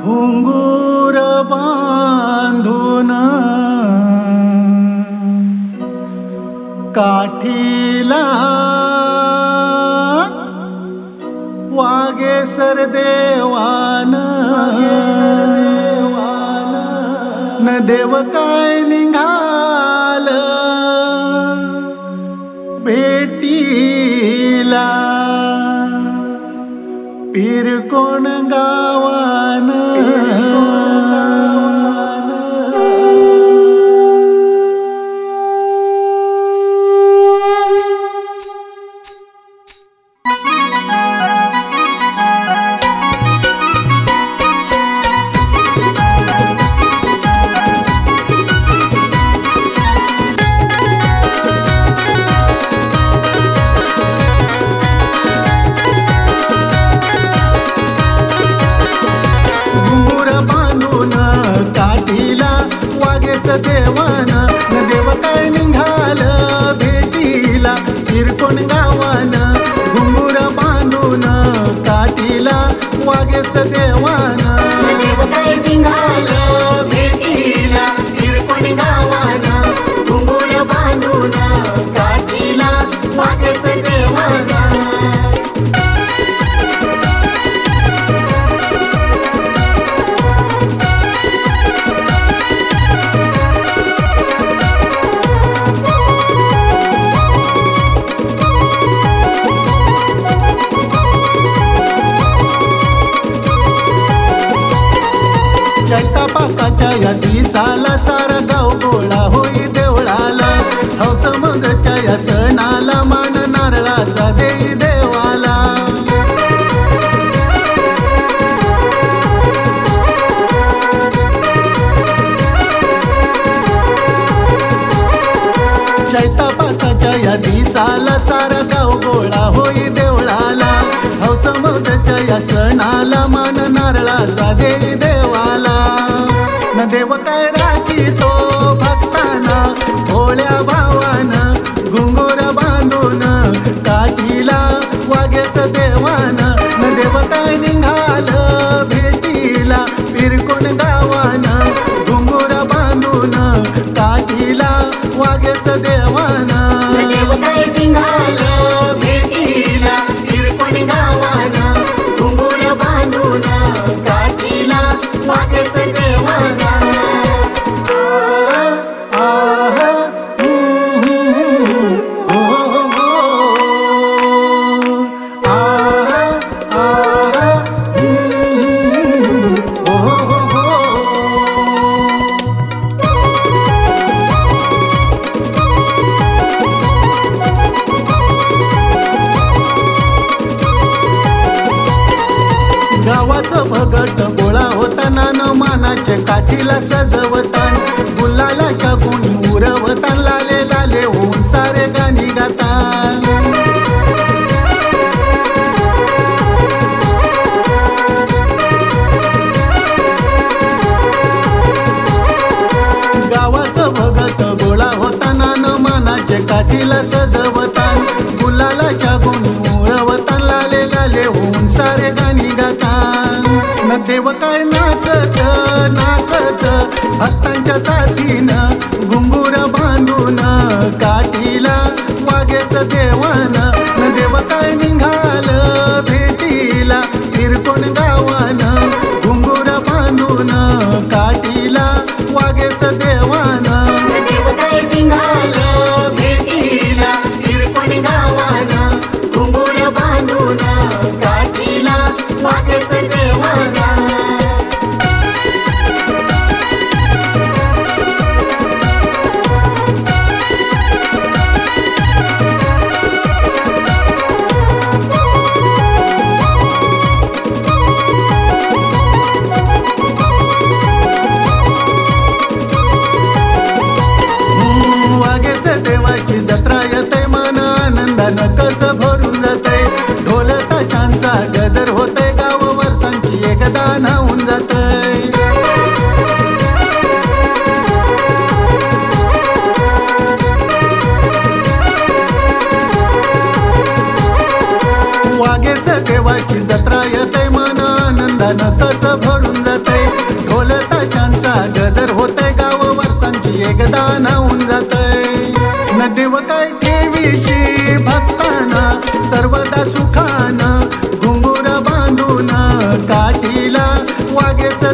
घुंगूर बांधून काठीला वागेसर देवान न देव काय निघाल भेटीला पीर कोण गावान देवान न देव काय निघाल भेटीला किरकोण गावान घुंगूर बांधून काठीला वागेस देवान न देव काय निघाल भेटीला किरकोण गावान घुंगूर बांधून काठीला वागेस देवान चैता पाकाच्या यादी चाला सारा गाव गोळा होई देवळाला हौस मगच्या या सणाला मान नारळाचा देई देवाला चैता पाकाच्या यादी चाला सारा गाव गोळा होई देवळाला हौस मगच्या या सणाला मान नारळाचा देई देवाला न देव काय राखी तो भक्ताना भोळ्या भावान घुंगूर बांधून काठीला वागेस देवान न देव काय निघाल भेटीला फिरकोण गावान घुंगूर बांधून काठीला वागेस देवान न देव काय निघाल भेटीला किरकोण गावान घुंगूर बांधून काठीला वागेस देवान गावाचं भगट गोळा होताना न मानाचे काठीला सजवतान गुलालाच्या गुणी उरवतान लाले लाले होऊन सारे गाणी गातान गावाचं भगत गोळा होताना न मानाचे काठीला सजवतान गुलालाच्या गुणी उरवतान लाले लाले होऊन सारे गाणी गातान न देव काय नाचत नाचत भक्तांच्या साथीनं घुंगूर बांधून काठीला वागेस देवान न देव काय निघाल भेटीला किरकोण गावान घुंगूर बांधून काठीला वागेस देवान न देव काय निघाल भेटीला किरकोण गावान घुंगूर बांधून काठीला वागेस देवान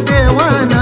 देवान